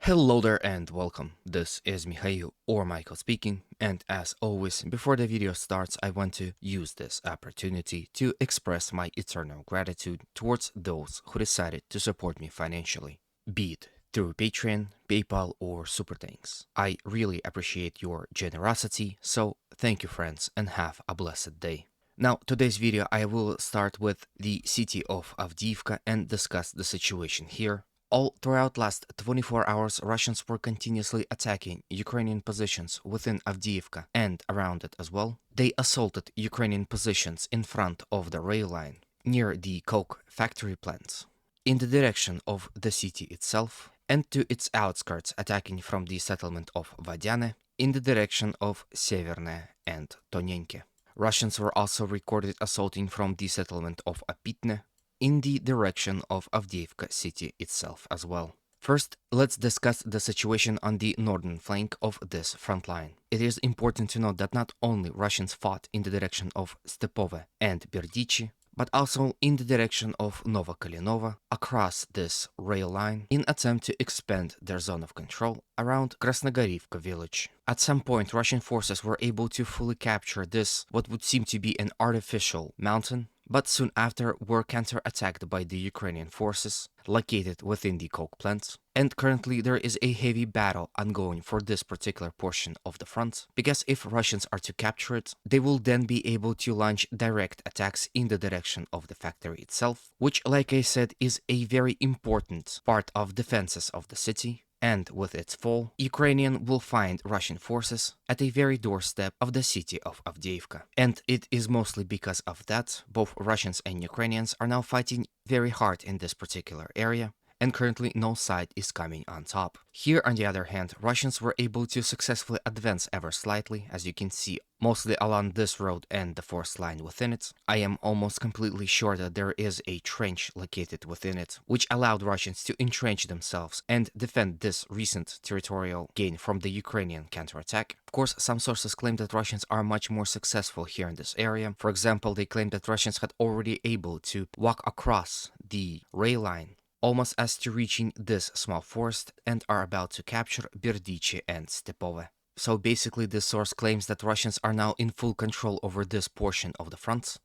Hello there and welcome. This is Mikhail or Michael speaking, and as always, before the video starts, I want to use this opportunity to express my eternal gratitude towards those who decided to support me financially, be it through Patreon, PayPal, or Super Thanks. I really appreciate your generosity, so thank you friends and have a blessed day. Now, today's video I will start with the city of Avdiivka and discuss the situation here. All throughout last 24 hours, Russians were continuously attacking Ukrainian positions within Avdiivka and around it as well. They assaulted Ukrainian positions in front of the rail line, near the coke factory plants, in the direction of the city itself, and to its outskirts, attacking from the settlement of Vadiane in the direction of Severne and Tonenke. Russians were also recorded assaulting from the settlement of Apitne in the direction of Avdiivka city itself as well. First, let's discuss the situation on the northern flank of this front line. It is important to note that not only Russians fought in the direction of Stepove and Berdichi, but also in the direction of Novokalinova across this rail line in attempt to expand their zone of control around Krasnogorivka village. At some point, Russian forces were able to fully capture this, what would seem to be an artificial mountain, but soon after were counter-attacked by the Ukrainian forces located within the coke plants. And currently there is a heavy battle ongoing for this particular portion of the front, because if Russians are to capture it, they will then be able to launch direct attacks in the direction of the factory itself, which, like I said, is a very important part of defenses of the city. And with its fall, Ukrainian will find Russian forces at a very doorstep of the city of Avdiivka. And it is mostly because of that, both Russians and Ukrainians are now fighting very hard in this particular area, and currently no side is coming on top. Here, on the other hand, Russians were able to successfully advance ever slightly, as you can see, mostly along this road and the force line within it. I am almost completely sure that there is a trench located within it, which allowed Russians to entrench themselves and defend this recent territorial gain from the Ukrainian counterattack. Of course, some sources claim that Russians are much more successful here in this area. For example, they claim that Russians had already able to walk across the rail line almost as to reaching this small forest and are about to capture Berdichi and Stepove. So basically this source claims that Russians are now in full control over this portion of the front,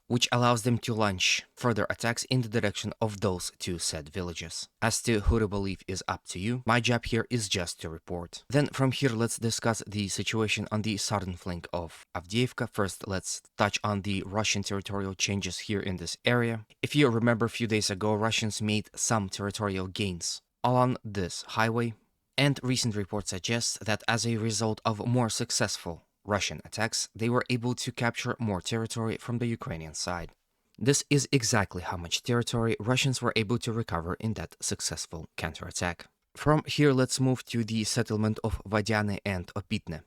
which allows them to launch further attacks in the direction of those two said villages. As to who to believe is up to you, my job here is just to report. Then from here let's discuss the situation on the southern flank of Avdiivka. First, let's touch on the Russian territorial changes here in this area. If you remember, a few days ago, Russians made some territorial gains along this highway, and recent reports suggest that as a result of more successful Russian attacks, they were able to capture more territory from the Ukrainian side. This is exactly how much territory Russians were able to recover in that successful counterattack. From here, let's move to the settlement of Vadiane and Opitne.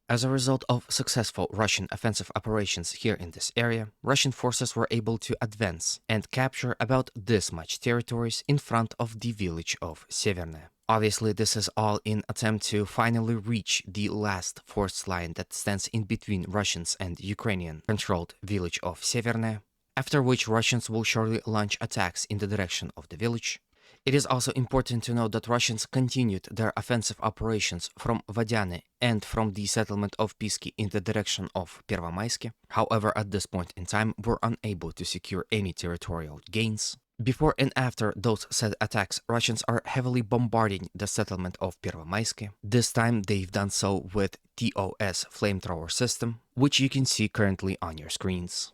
As a result of successful Russian offensive operations here in this area, Russian forces were able to advance and capture about this much territories in front of the village of Severne. Obviously, this is all in attempt to finally reach the last force line that stands in between Russians and Ukrainian-controlled village of Severne, after which Russians will surely launch attacks in the direction of the village. It is also important to note that Russians continued their offensive operations from Vadiane and from the settlement of Pisky in the direction of Pervomayske. However, at this point in time, were unable to secure any territorial gains. Before and after those said attacks, Russians are heavily bombarding the settlement of Pervomayske. This time they've done so with TOS flamethrower system, which you can see currently on your screens.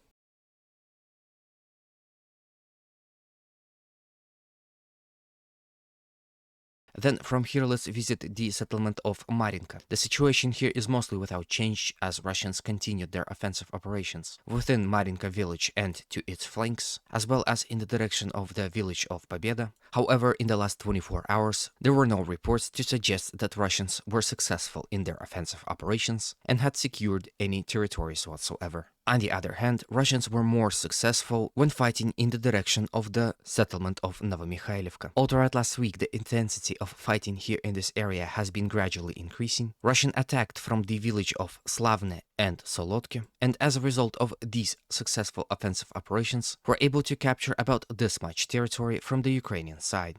Then from here let's visit the settlement of Marinka. The situation here is mostly without change, as Russians continued their offensive operations within Marinka village and to its flanks, as well as in the direction of the village of Pobeda. However, in the last 24 hours, there were no reports to suggest that Russians were successful in their offensive operations and had secured any territories whatsoever. On the other hand, Russians were more successful when fighting in the direction of the settlement of Novomikhailivka. All throughout last week, the intensity of fighting here in this area has been gradually increasing. Russian attacked from the village of Slavne and Solotki, and as a result of these successful offensive operations, were able to capture about this much territory from the Ukrainian side.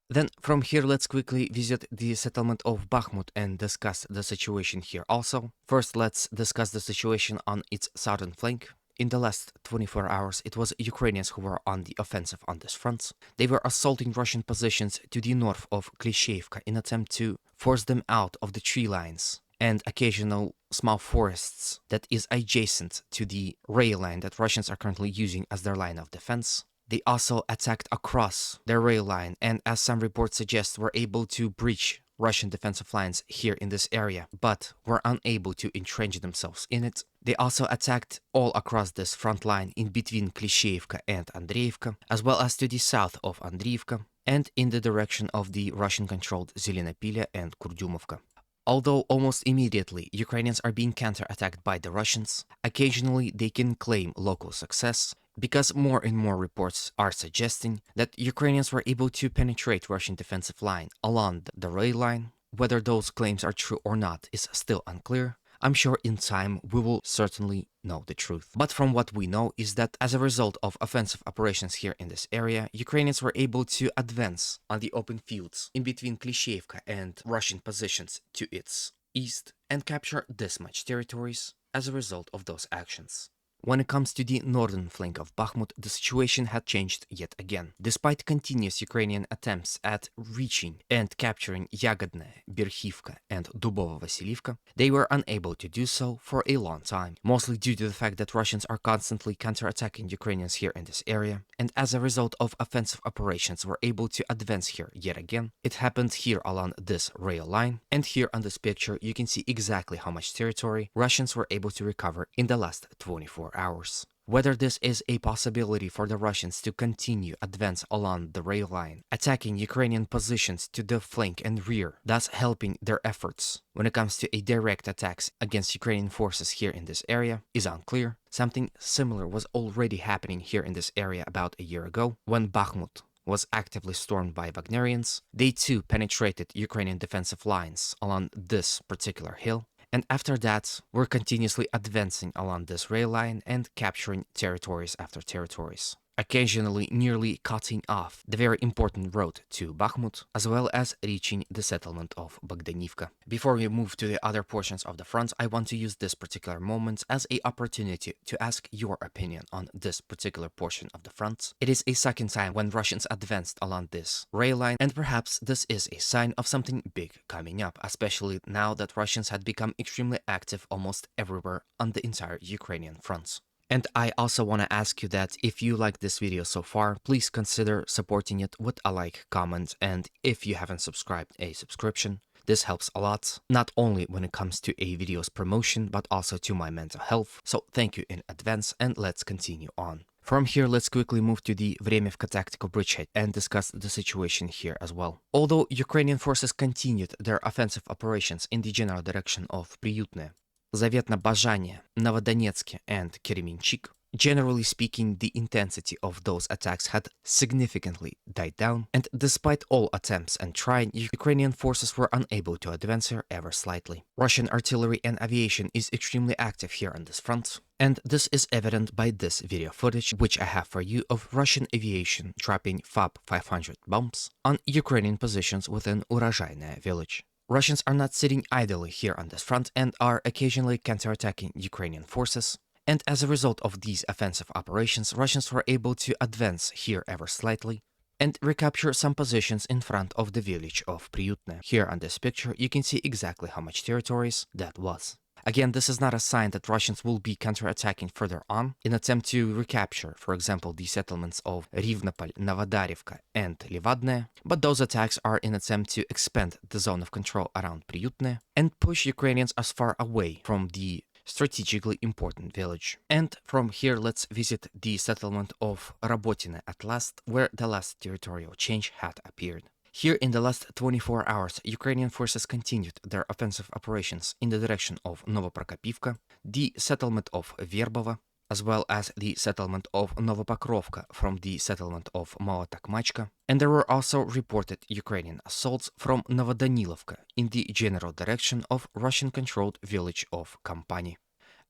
Then from here, let's quickly visit the settlement of Bakhmut and discuss the situation here also. First, let's discuss the situation on its southern flank. In the last 24 hours, it was Ukrainians who were on the offensive on this front. They were assaulting Russian positions to the north of Klishchiivka in attempt to force them out of the tree lines and occasional small forests that is adjacent to the rail line that Russians are currently using as their line of defense. They also attacked across their rail line and, as some reports suggest, were able to breach Russian defensive lines here in this area, but were unable to entrench themselves in it. They also attacked all across this front line in between Klishchiivka and Avdiivka, as well as to the south of Avdiivka, and in the direction of the Russian-controlled Zelenopilya and Kurdyumovka. Although almost immediately Ukrainians are being counter-attacked by the Russians, occasionally they can claim local success, because more and more reports are suggesting that Ukrainians were able to penetrate Russian defensive line along the rail line. Whether those claims are true or not is still unclear. I'm sure in time we will certainly know the truth. But from what we know is that as a result of offensive operations here in this area, Ukrainians were able to advance on the open fields in between Klishchiivka and Russian positions to its east and capture this much territories as a result of those actions. When it comes to the northern flank of Bakhmut, the situation had changed yet again. Despite continuous Ukrainian attempts at reaching and capturing Yagodne, Berkhivka, and Dubovo-Vasilivka, they were unable to do so for a long time, mostly due to the fact that Russians are constantly counterattacking Ukrainians here in this area, and as a result of offensive operations were able to advance here yet again. It happened here along this rail line, and here on this picture you can see exactly how much territory Russians were able to recover in the last 24 hours. Whether this is a possibility for the Russians to continue advance along the rail line, attacking Ukrainian positions to the flank and rear, thus helping their efforts when it comes to a direct attacks against Ukrainian forces here in this area, is unclear. Something similar was already happening here in this area about a year ago, when Bakhmut was actively stormed by Wagnerians. They too penetrated Ukrainian defensive lines along this particular hill, and after that were continuously advancing along this rail line and capturing territories after territories, occasionally nearly cutting off the very important road to Bakhmut, as well as reaching the settlement of Bogdanivka. Before we move to the other portions of the front, I want to use this particular moment as an opportunity to ask your opinion on this particular portion of the front. It is a second time when Russians advanced along this rail line, and perhaps this is a sign of something big coming up, especially now that Russians had become extremely active almost everywhere on the entire Ukrainian front. And I also want to ask you that if you like this video so far, please consider supporting it with a like, comment, and if you haven't subscribed, a subscription. This helps a lot, not only when it comes to a video's promotion, but also to my mental health. So thank you in advance, and let's continue on. From here, let's quickly move to the Vremivka tactical bridgehead and discuss the situation here as well. Although Ukrainian forces continued their offensive operations in the general direction of Priyutne, Zavetno-Bazhanye, Novodonetsk, and Kremenchuk, generally speaking, the intensity of those attacks had significantly died down, and despite all attempts and trying, Ukrainian forces were unable to advance here ever slightly. Russian artillery and aviation is extremely active here on this front, and this is evident by this video footage which I have for you of Russian aviation dropping FAB 500 bombs on Ukrainian positions within Urozhaine village. Russians are not sitting idly here on this front and are occasionally counterattacking Ukrainian forces. And as a result of these offensive operations, Russians were able to advance here ever slightly and recapture some positions in front of the village of Priyutne. Here on this picture, you can see exactly how much territories that was. Again, this is not a sign that Russians will be counterattacking further on in attempt to recapture, for example, the settlements of Rivnopol, Novodarivka, and Livadne, but those attacks are in attempt to expand the zone of control around Priyutne and push Ukrainians as far away from the strategically important village. And from here, let's visit the settlement of Rabotine at last, where the last territorial change had appeared. Here in the last 24 hours, Ukrainian forces continued their offensive operations in the direction of Novoprokopivka, the settlement of Verbovo, as well as the settlement of Novopokrovka from the settlement of Malotokmachka, and there were also reported Ukrainian assaults from Novodanilovka in the general direction of Russian-controlled village of Kampani.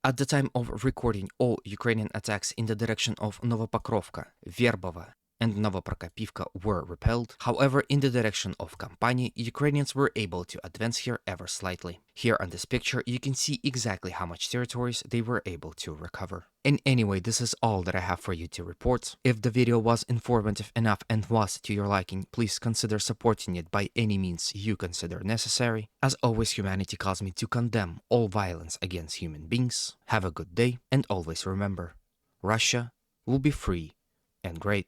At the time of recording, all Ukrainian attacks in the direction of Novopokrovka, Verbovo, and Novoprokopivka were repelled. However, in the direction of Kampani, Ukrainians were able to advance here ever slightly. Here on this picture, you can see exactly how much territories they were able to recover. And anyway, this is all that I have for you to report. If the video was informative enough and was to your liking, please consider supporting it by any means you consider necessary. As always, humanity calls me to condemn all violence against human beings. Have a good day, and always remember, Russia will be free and great.